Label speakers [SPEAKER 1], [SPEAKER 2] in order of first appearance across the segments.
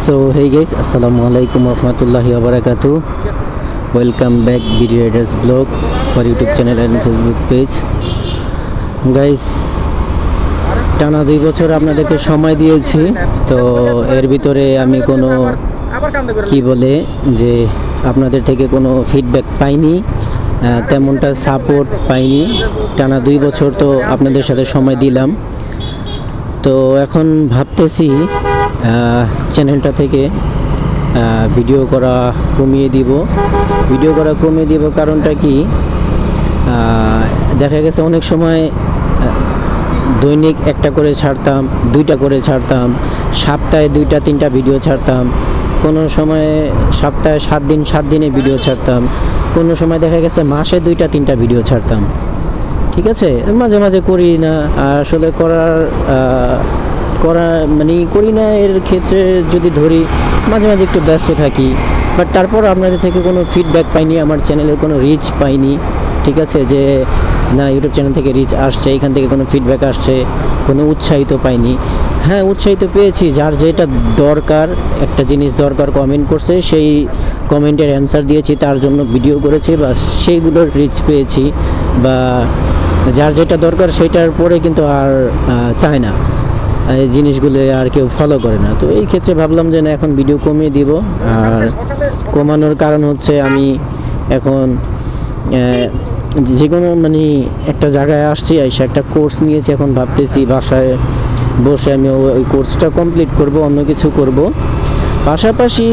[SPEAKER 1] So hey guys, assalamualaikum warahmatullahi wabarakatuh. Welcome back BD Riders blog for YouTube channel and Facebook page. Guys, টানা 2 বছর আপনাদেরকে সময় দিয়েছি, তো এর ভিতরে আমি কোনো কি বলে যে আপনাদের থেকে কোনো ফিডব্যাক পাইনি, তেমনটা সাপোর্ট পাইনি। টানা 2 বছর তো আপনাদের সাথে সময় দিলাম, তো এখন ভাবতেছি চ্যানেলটা থেকে ভিডিও করা কমিয়ে দিব। কারণটা কি, দেখা গেছে অনেক সময় দৈনিক একটা করে ছাড়তাম, 2টা করে ছাড়তাম, সপ্তাহে 2টা 3টা ভিডিও ছাড়তাম, কোনো সময় সপ্তাহে 7 দিনে ভিডিও ছাড়তাম, কোনো সময় দেখা গেছে মাসে 2টা 3টা ভিডিও ছাড়তাম। ঠিক আছে, মাঝে মাঝে করি না, আসলে করি না। এর ক্ষেত্রে যদি ধরি, মাঝে মাঝে একটু ব্যস্ত থাকি, বাট তারপর আপনাদের থেকে কোনো ফিডব্যাক পাইনি, আমার চ্যানেলের কোনো রিচ পাইনি। ঠিক আছে, যে না ইউটিউব চ্যানেল থেকে রিচ আসছে, এখান থেকে কোনো ফিডব্যাক আসছে, কোনো উৎসাহিত পাইনি। হ্যাঁ, উৎসাহিত পেয়েছি, যার যেটা দরকার, একটা জিনিস দরকার কমেন্ট করছে, সেই কমেন্টের অ্যান্সার দিয়েছি, তার জন্য ভিডিও করেছি, বা সেইগুলোর রিচ পেয়েছি, বা যার যেটা দরকার সেটার পরে কিন্তু আর চায় না, এই জিনিসগুলো আর কেউ ফলো করে না। তো এই ক্ষেত্রে ভাবলাম যে না, এখন ভিডিও কমিয়ে দিব। আর কমানোর কারণ হচ্ছে আমি এখন যে কোনো একটা জায়গায় আসছি, এসে একটা কোর্স নিয়েছি, এখন ভাবতেছি বাসায় বসে আমি ওই কোর্সটা কমপ্লিট করব, অন্য কিছু করব। পাশাপাশি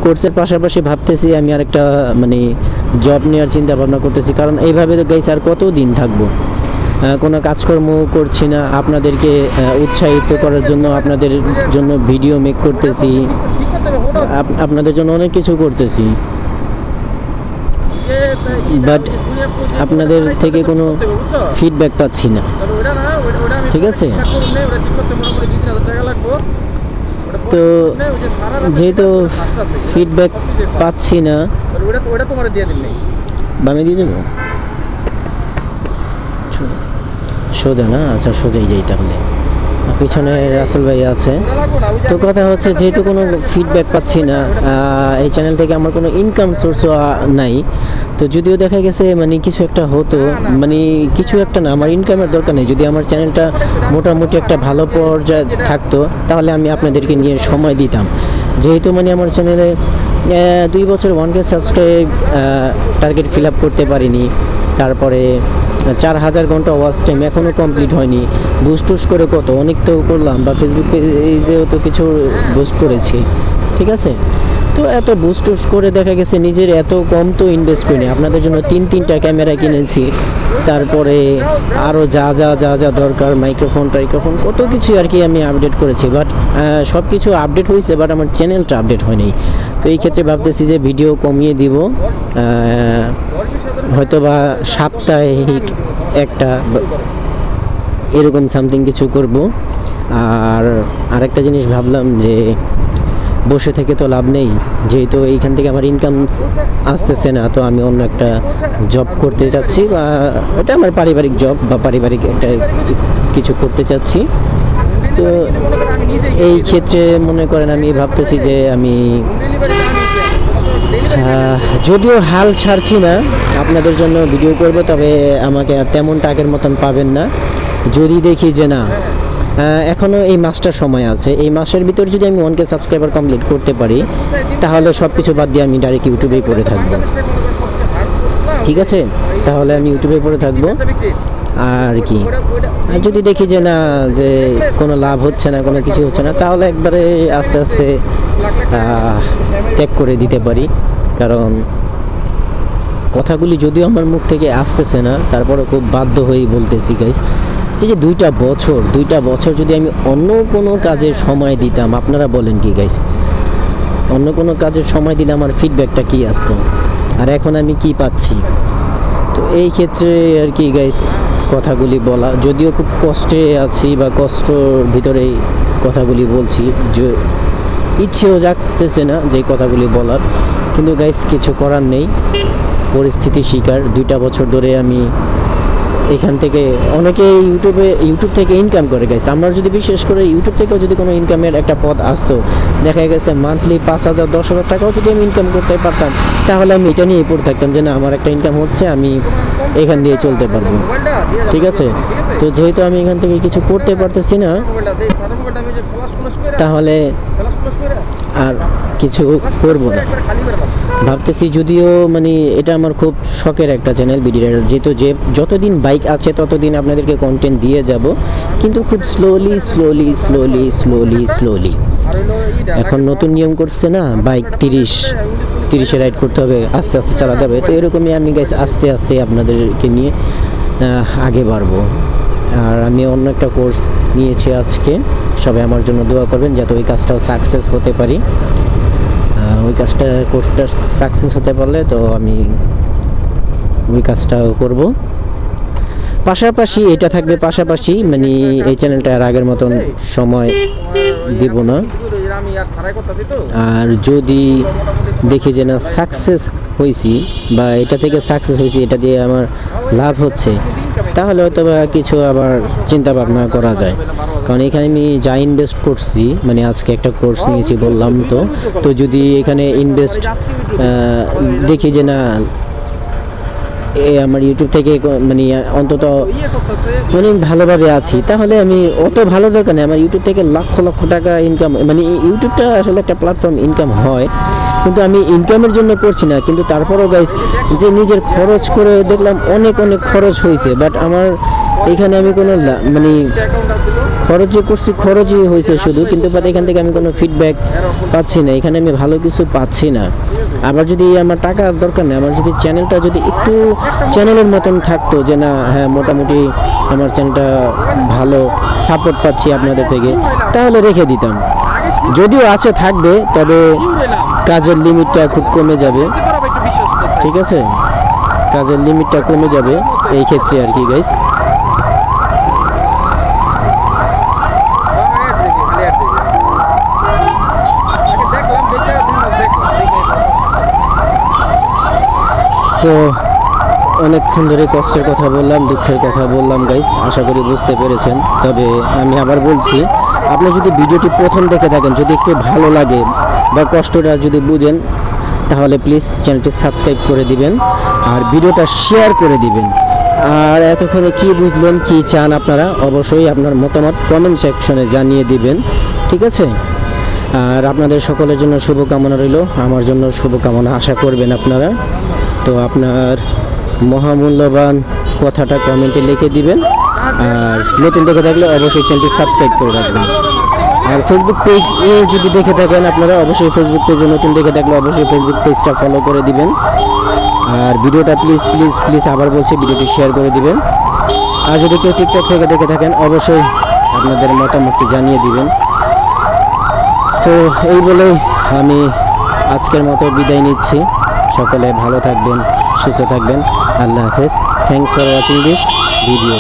[SPEAKER 1] কোর্সের পাশাপাশি ভাবতেছি আমি আরেকটা জব নেওয়ার চিন্তা ভাবনা করতেছি। কারণ এইভাবে তো গাইস আর কতদিন থাকবো, কোনো কাজকর্ম করছি না, আপনাদেরকে উৎসাহিত করার জন্য, আপনাদের জন্য ভিডিও মেক করতেছি, আপনাদের জন্য অনেক কিছু করতেছি, বাট আপনাদের থেকে কোনো ফিডব্যাক পাচ্ছি না। ঠিক আছে, তো যেহেতু ফিডব্যাক পাচ্ছি না, বামে দিয়ে দেবো, সোজা না, আচ্ছা সোজাই যাই তাহলে, পিছনে রাসেল ভাই আছে। তো কথা হচ্ছে, যেহেতু কোনো ফিডব্যাক পাচ্ছি না, এই চ্যানেল থেকে আমার কোনো ইনকাম সোর্সও নাই, তো যদিও দেখা গেছে কিছু একটা হতো, কিছু একটা না, আমার ইনকামের দরকার নেই, যদি আমার চ্যানেলটা মোটামুটি একটা ভালো পর্যায়ে থাকতো, তাহলে আমি আপনাদেরকে নিয়ে সময় দিতাম। যেহেতু আমার চ্যানেলে 2 বছর 1K subscribe target fill up করতে পারিনি, তারপরে 4000 ঘন্টা ওয়াচ টাইম এখনও কমপ্লিট হয়নি। বুস্ট করে কত অনেক তো করলাম, বা ফেসবুক পেজেও তো কিছু বুস্ট করেছি। ঠিক আছে, তো এত বুস্ট করে দেখা গেছে নিজের এত কম তো ইনভেস্ট করিনি। আপনাদের জন্য 3টা ক্যামেরা কিনেছি, তারপরে আরও যা দরকার, মাইক্রোফোন কত কিছু আর কি আমি আপডেট করেছি, বাট সব কিছু আপডেট হয়েছে, বাট আমার চ্যানেলটা আপডেট হয়নি। তো এই ক্ষেত্রে ভাবতেছি যে ভিডিও কমিয়ে দিব, হয়তো বা সাপ্তাহিক একটা এরকম সামথিং কিছু করব। আর আরেকটা জিনিস ভাবলাম যে বসে থেকে তো লাভ নেই, যেহেতু এইখান থেকে আমার ইনকাম আসতেছে না, তো আমি অন্য একটা জব করতে চাচ্ছি, বা এটা আমার পারিবারিক জব, বা পারিবারিক একটা কিছু করতে চাচ্ছি। তো এই ক্ষেত্রে মনে করেন আমি ভাবতেছি যে আমি যদিও হাল ছাড়ছি না, আপনাদের জন্য ভিডিও করব, তবে আমাকে আর তেমন টাকার মতন পাবেন না। যদি দেখি যে না, এখনও এই মাসটার সময় আছে, এই মাসের ভিতর যদি আমি 1K সাবস্ক্রাইবার কমপ্লিট করতে পারি, তাহলে সব কিছু বাদ দিয়ে আমি ডাইরেক্ট ইউটিউবেই পড়ে থাকবো। ঠিক আছে, তাহলে আমি ইউটিউবে পড়ে থাকবো। আর কি, আর যদি দেখি যে না, যে কোনো লাভ হচ্ছে না, কোনো কিছু হচ্ছে না, তাহলে একবারে আস্তে আস্তে ত্যাগ করে দিতে পারি। কারণ কথাগুলি যদিও আমার মুখ থেকে আসতেছে না, তারপরে খুব বাধ্য হয়েই বলতেছি গাইস, যে 2টা বছর যদি আমি অন্য কোনো কাজে সময় দিতাম, আপনারা বলেন কি গাইস, অন্য কোনো কাজের সময় দিলে আমার ফিডব্যাকটা কি আসতো, আর এখন আমি কি পাচ্ছি। তো এই ক্ষেত্রে আর কি গাইস কথাগুলি বলা, যদিও খুব কষ্টে আছি, বা কষ্টর ভিতরেই কথাগুলি বলছি, যে ইচ্ছেও জাগতেছে না যে কথাগুলি বলার, কিন্তু গাইস কিছু করার নেই, পরিস্থিতি শিকার। 2টা বছর ধরে আমি এখান থেকে অনেকে ইউটিউব থেকে ইনকাম করে গেছে। আমার যদি বিশেষ করে ইউটিউব থেকেও যদি কোনো ইনকামের একটা পথ আসতো, দেখা গেছে মান্থলি 5,000 10,000 টাকাও যদি আমি ইনকাম করতে পারতাম, তাহলে আমি এটা নিয়ে পড়ে থাকতাম যে না আমার একটা ইনকাম হচ্ছে, আমি এখান দিয়ে চলতে পারবো। ঠিক আছে, তো যেহেতু আমি এখান থেকে কিছু করতে পারতেছি না, তাহলে আর কিছু করব না ভাবতেছি। যদিও মানে এটা আমার খুব শখের একটা চ্যানেল বিডি রাইডার, যেহেতু যতদিন বাইক আছে ততদিন আপনাদেরকে কন্টেন্ট দিয়ে যাব, কিন্তু খুব স্লোলি। এখন নতুন নিয়ম করছে না, বাইক 30-30-এ রাইড করতে হবে, আস্তে আস্তে চালাতে হবে। তো এরকমই আমি গাইস আস্তে আস্তে আপনাদেরকে নিয়ে আগে বাড়বো। আর আমি অন্য একটা কোর্স নিয়েছি আজকে, সবাই আমার জন্য দোয়া করবেন যাতে ওই কাজটাও সাকসেস হতে পারি। ওই কোর্সটা সাকসেস হতে পারলে তো আমি ওই কাজটাও করব। পাশাপাশি এটা থাকবে, পাশাপাশি মানে এই চ্যানেলটা আর আগের মতন সময় দিব না। আর যদি দেখি যে না সাকসেস হয়েছি বা এটা থেকে সাকসেস হয়েছি, এটা দিয়ে আমার লাভ হচ্ছে, তাহলে হয়তো বা কিছু আবার চিন্তা ভাবনা করা যায়। কারণ এখানে আমি যা ইনভেস্ট করছি, মানে আজকে একটা কোর্স নিয়েছি বললাম, তো যদি এখানে ইনভেস্ট দেখি যে না আমার ইউটিউব থেকে মানে অন্তত মানে ভালোভাবে আছি, তাহলে আমি অত ভালো দরকার নেই আমার ইউটিউব থেকে লক্ষ টাকা ইনকাম। মানে ইউটিউবটা আসলে একটা প্ল্যাটফর্ম, ইনকাম হয়, কিন্তু আমি ইনকামের জন্য করছি না। কিন্তু তারপরও গাইস যে নিজের খরচ করে দেখলাম অনেক খরচ হয়েছে, বাট আমার এখানে আমি কোনো মানে খরচ যে করছি খরচই হয়েছে শুধু, কিন্তু এখান থেকে আমি কোনো ফিডব্যাক পাচ্ছি না, এখানে আমি ভালো কিছু পাচ্ছি না। আবার যদি আমার টাকার দরকার নেই, আমার যদি চ্যানেলটা যদি একটু চ্যানেলের মতন থাকতো যে না হ্যাঁ মোটামুটি আমার চ্যানেলটা ভালো সাপোর্ট পাচ্ছি আপনাদের থেকে, তাহলে রেখে দিতাম। যদিও আছে থাকবে, তবে কাজের লিমিটটা খুব কমে যাবে। ঠিক আছে, কাজের লিমিটটা কমে যাবে এই ক্ষেত্রে আর কি গাইস। তো অনেকক্ষণ ধরে কষ্টের কথা বললাম, দুঃখের কথা বললাম গাইস, আশা করি বুঝতে পেরেছেন। তবে আমি আবার বলছি, আপনি যদি ভিডিওটি প্রথম দেখে থাকেন, যদি একটু ভালো লাগে বা কষ্টটা যদি বুঝেন, তাহলে প্লিজ চ্যানেলটি সাবস্ক্রাইব করে দিবেন আর ভিডিওটা শেয়ার করে দিবেন। আর এতক্ষণে কি বুঝলেন, কি চান আপনারা, অবশ্যই আপনার মতামত কমেন্ট সেকশনে জানিয়ে দিবেন। ঠিক আছে, আর আপনাদের সকলের জন্য শুভকামনা রইল, আমার জন্য শুভকামনা আশা করবেন আপনারা। তো আপনার মহামূল্যবান কথাটা কমেন্টে লিখে দিবেন, আর নতুন দেখে থাকলে অবশ্যই চ্যানেলটি সাবস্ক্রাইব করে রাখবেন। আর ফেসবুক পেজ যদি দেখে থাকেন আপনারা, অবশ্যই ফেসবুক পেজে নতুন দেখে থাকলে অবশ্যই ফেসবুক পেজটা ফলো করে দিবেন। আর ভিডিওটা প্লিজ আবার বলছি, ভিডিওটি শেয়ার করে দিবেন। আর যদি কেউ টিকটক থেকে দেখে থাকেন, অবশ্যই আপনাদের মতামতটি জানিয়ে দিবেন। তো এই বলেই আমি আজকের মতো বিদায় নিচ্ছি। সকলে ভালো থাকবেন, সুস্থ থাকবেন, আল্লাহ হাফেজ। Thanks for watching this video.